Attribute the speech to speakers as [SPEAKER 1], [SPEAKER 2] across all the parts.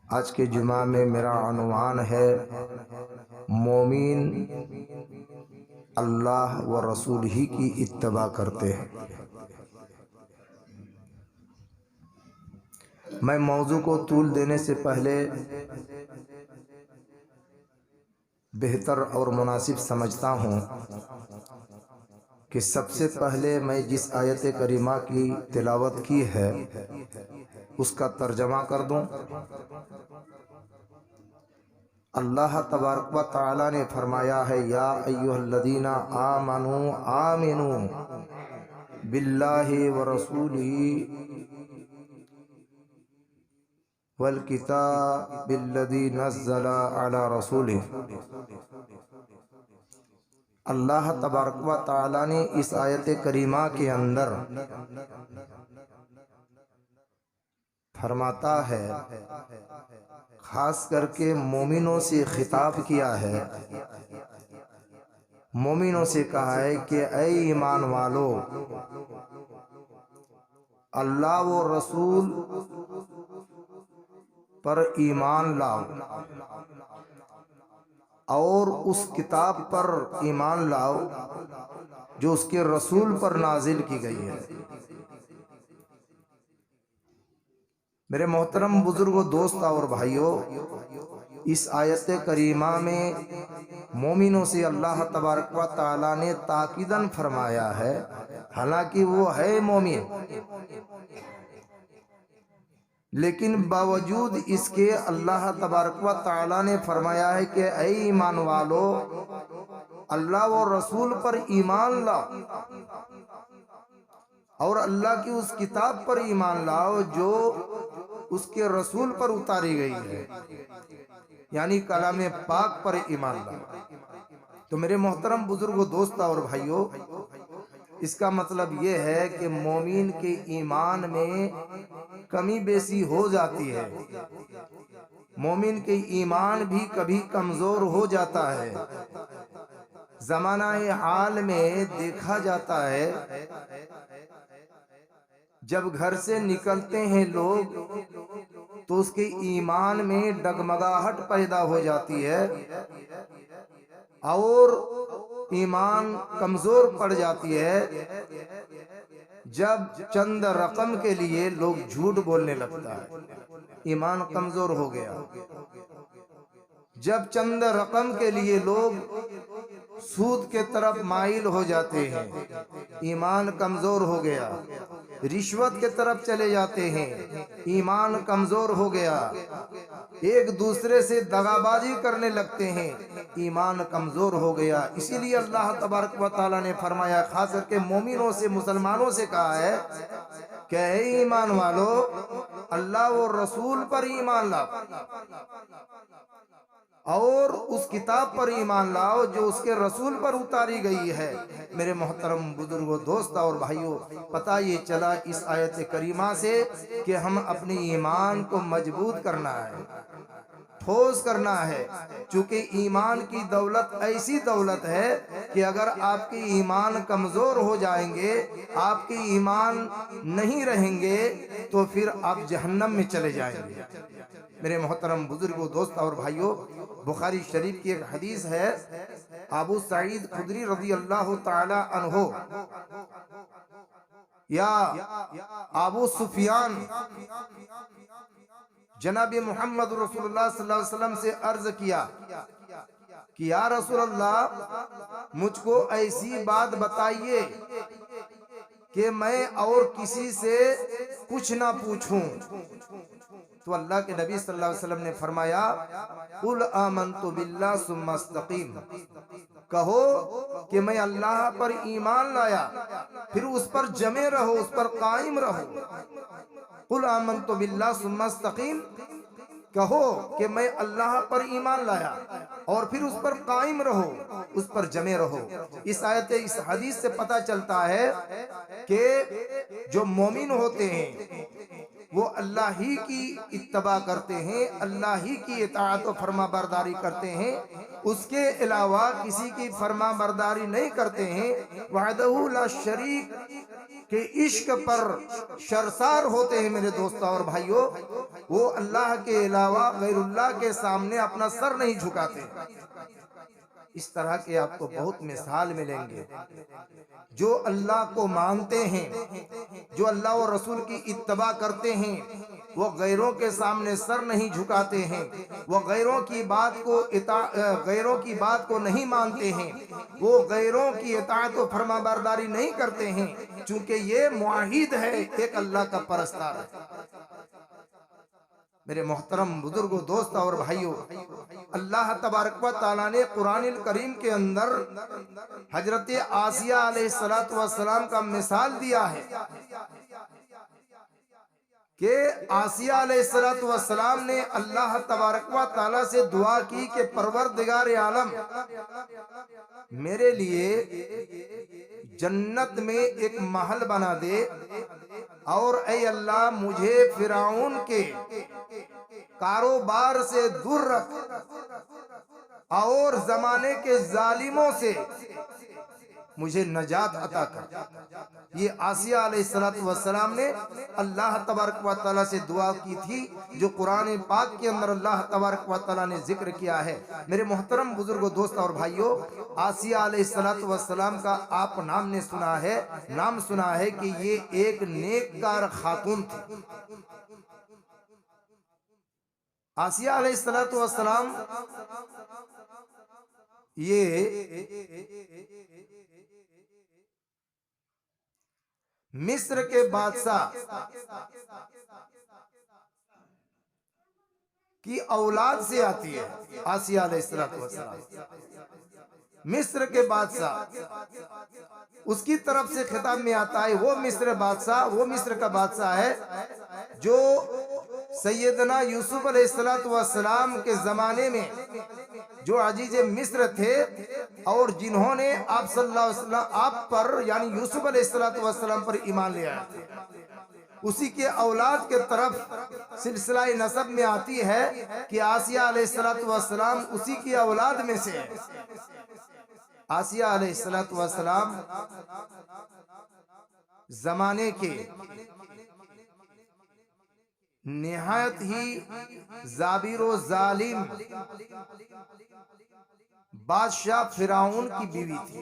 [SPEAKER 1] आज के जुमा में मेरा अनुमान है मोमिन अल्लाह व रसूल ही की इत्तबा करते हैं। मैं मौजू को तूल देने से पहले बेहतर और मुनासिब समझता हूँ कि सबसे पहले मैं जिस आयत करीमा की तिलावत की है उसका तर्जमा कर दूँ। अल्लाह तबारक व तआला ने फरमाया है, या अय्युहल्लज़ीना आमनू आमिनू बिल्लाहि व रसूलिही वल किताबिल्लज़ी नज़्ज़ला अला रसूलिही। अल्लाह तबारक व तआला ने इस आयत करीमा के अंदर फरमाता है, खास करके मोमिनों से खिताब किया है। मोमिनों से कहा है कि ऐ ईमान वालो, अल्लाह व रसूल पर ईमान लाओ और उस किताब पर ईमान लाओ जो उसके रसूल पर नाजिल की गई है। मेरे मोहतरम बुजुर्गों, दोस्त और भाइयों, इस आयत करीमा में मोमिनों से अल्लाह तबारक व तआला ने ताकीदन फरमाया है, हालांकि वो है मोमिन, लेकिन बावजूद इसके अल्लाह तबारक व तआला ने फरमाया है कि ऐ ईमान वालो, अल्लाह व रसूल पर ईमान लाओ और अल्लाह की उस किताब पर ईमान लाओ जो उसके रसूल पर उतारी गई है, यानी कलाम पाक पर ईमान लाओ। तो मेरे मोहतरम बुजुर्गों, दोस्त और भाइयों, इसका मतलब ये है कि मोमिन के ईमान में कमी बेसी हो जाती है। मोमिन के ईमान भी कभी कमजोर हो जाता है। ज़माना हाल में देखा जाता है, जब घर से निकलते हैं लोग तो उसके ईमान में डगमगाहट पैदा हो जाती है और ईमान कमजोर पड़ जाती है जब चंद रकम के लिए लोग झूठ बोलने लगता है। ईमान कमजोर हो गया। जब चंद रकम के लिए लोग सूद के तरफ माइल हो जाते हैं, ईमान कमजोर हो गया। रिश्वत के तरफ चले जाते हैं, ईमान कमजोर हो गया। एक दूसरे से दगाबाजी करने लगते हैं, ईमान कमजोर हो गया। इसीलिए अल्लाह तबारक व तआला ने फरमाया, खास करके मोमिनों से, मुसलमानों से कहा है कि हे ईमान वालो, अल्लाह और रसूल पर ईमान लाओ और उस किताब पर ईमान लाओ जो उसके रसूल पर उतारी गई है। मेरे मोहतरम बुजुर्गों, दोस्त और भाइयों, पता ये चला इस आयत करीमा से कि हम अपने ईमान को मजबूत करना है, ठोस करना है। चूंकि ईमान की दौलत ऐसी दौलत है कि अगर आपके ईमान कमजोर हो जाएंगे, आपके ईमान नहीं रहेंगे, तो फिर आप जहन्नम में चले जाएंगे। मेरे मोहतरम बुजुर्गों, दोस्त और भाइयों, बुखारी शरीफ की एक हदीस है, अबू सईद खुदरी रज़ी अल्लाह ताला अन्हो या अबू सुफियान जनाब मोहम्मद रसूलुल्लाह सल्लल्लाहु अलैहि वसल्लम से अर्ज किया कि या रसूल अल्लाह, मुझको ऐसी बात बताइए कि मैं और किसी से कुछ ना पूछूं। तो अल्लाह के नबी सल्लल्लाहु अलैहि वसल्लम ने फरमाया, कुल आमन्तु बिल्लाह सुम्मा इस्तक़ीम, कहो कि मैं अल्लाह पर ईमान लाया, फिर उस पर जमे रहो, उस पर कायम रहो। कुल आमन्तु बिल्लाह सुम्मा इस्तक़ीम, कहो कि मैं अल्लाह पर ईमान लाया और फिर उस पर कायम रहो, उस पर जमे रहो। इस आयत, इस हदीस से पता चलता है कि जो मोमिन होते हैं वो अल्लाह ही की इत्तबा करते हैं, अल्लाह ही की इताअत और फरमा बरदारी करते हैं, उसके अलावा किसी की फरमा बरदारी नहीं करते हैं। वहदहू ला शरीक के इश्क पर शर्सार होते हैं मेरे दोस्तों और भाइयों। वो अल्लाह के अलावा गैरुल्लाह के सामने अपना सर नहीं झुकाते। इस तरह के आपको बहुत मिसाल मिलेंगे। जो अल्लाह को मानते हैं, जो अल्लाह और रसूल की इत्तबा करते हैं, वो गैरों के सामने सर नहीं झुकाते हैं, वो गैरों की बात को नहीं मानते हैं, वो गैरों की इताअत और फरमाबरदारी नहीं करते हैं, चूंकि ये मुआहिद है, एक अल्लाह का परस्तार है। मेरे मोहतरम बुजुर्गों, दोस्त और भाइयों, अल्लाह तबारक व तआला ने कुरानिल करीम के अंदर हजरत आसिया अलैहिस्सलातु वस्सलाम का मिसाल दिया है कि आसिया अलैहिस्सलातु वस्सलाम ने अल्लाह तबारक व तआला से दुआ की कि परवरदिगार आलम, मेरे लिए जन्नत में एक महल बना दे, और ऐ अल्लाह मुझे फिरौन के कारोबार से दूर रख, और जमाने के जालिमों से मुझे नजात अता कर। ये आसिया अलैहिस्सलातु वस्सलाम ने अल्लाह तबारक व तआला से दुआ की थी, जो कुरान पाक के अंदर अल्लाह तबारक व तआला ने जिक्र किया है। मेरे मोहतरम बुजुर्गों, दोस्त और भाइयों, आसिया अलैहिस्सलातु वस्सलाम का आप नाम सुना है कि ये एक नेककार खातून थी। आसिया अलैहिस्सलातु वस्सलाम ये मिस्र के बादशाह की औलाद से आती है। आसिया अलैहिस्सलातु वस्सलाम मिस्र के बादशाह, उसकी तरफ से खिताब में आता है। वो मिस्र का बादशाह है जो सैयदना यूसुफ अलैहिस्सलातु वस्सलाम के जमाने में जो अजीज मिस्र थे, और जिन्होंने आप सल्लल्लाहु अलैहि वसल्लम आप पर यानी यूसुफ अलैहिस्सलातु वस्सलाम पर ईमान ले आए, उसी के औलाद के तरफ सिलसिला नसब में आती है कि आसिया अलैहिस्सलातु वस्सलाम उसी की औलाद में से है। आसिया अलैहिस्सलातु वस्सलाम जमाने के निहायत ही जाबिरो जालिम बादशाह फिरौन की बीवी थी।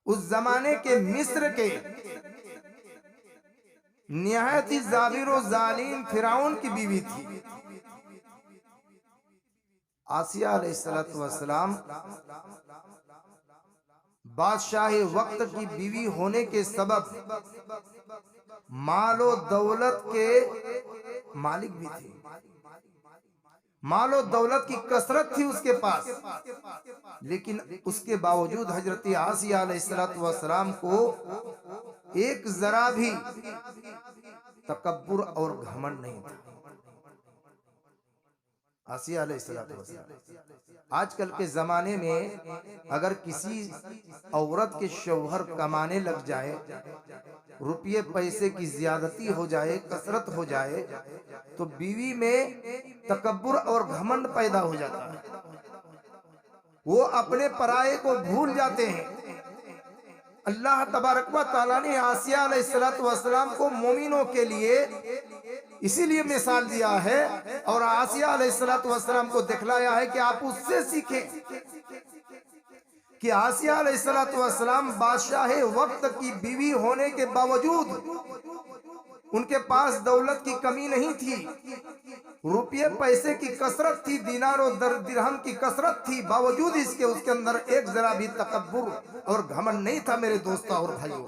[SPEAKER 1] उस जमाने के मिस्र के निहायत ही जाबिरो जालिम फिरौन की बीवी थी। आसिया अलैहिस्सलातु वस्सलाम बादशाह वक्त की बीवी होने के सबब मालो दौलत के मालिक भी थे। मालो दौलत की कसरत थी उसके पास, लेकिन उसके बावजूद हजरत आसिया अलैहिस्सलातु वस्सलाम को एक जरा भी तकब्बुर और घमंड नहीं था। आसिया अलैहिस्सलातु वस्सलाम आजकल के जमाने में अगर किसी औरत के शौहर कमाने लग जाए, रुपये पैसे की ज्यादती हो जाए, कसरत हो जाए, तो बीवी में तकब्बुर और घमंड पैदा हो जाता है। वो अपने पराये को भूल जाते हैं। अल्लाह तबारक व तआला ने आसिया अलैहिस्सलातु वस्सलाम को मोमिनों के लिए इसीलिए मिसाल दिया है, और आसिया अलैहिस्सलातु वस्सलाम को दिखलाया है कि आप उससे सीखें कि आसिया अलैहिस्सलातु वस्सलाम बादशाह वक्त की बीवी होने के बावजूद उनके पास दौलत की कमी नहीं थी, रुपये पैसे की कसरत थी, दीनार और दिरहम की कसरत थी, बावजूद इसके उसके अंदर एक जरा भी तकब्बुर और घमंड नहीं था मेरे दोस्तों और भाइयों,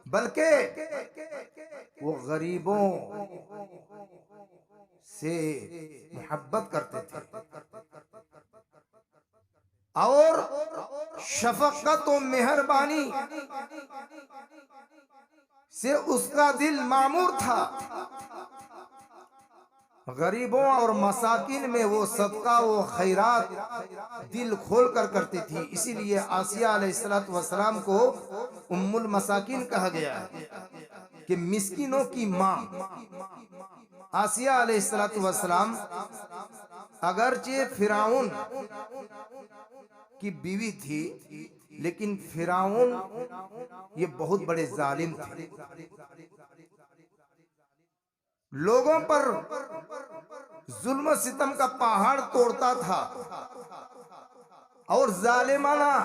[SPEAKER 1] बल्कि वो गरीबों से मोहब्बत करते थे और शफकत और मेहरबानी से उसका दिल मामूर था। गरीबों और मसाकिन में वो सदका वो खैरात दिल खोल कर करती थी। इसीलिए आसिया अलैहिस्सलातु वस्सलाम को उम्मुल मसाकिन कहा गया है कि मिस्किनों की माँ। आसिया अलैहिस्सलातु वस्सलाम अगरचे फिराउन की बीवी थी, लेकिन फिराउन ये बहुत बड़े जालिम थे, लोगों पर जुल्म सितम का पहाड़ तोड़ता था और जालिमाना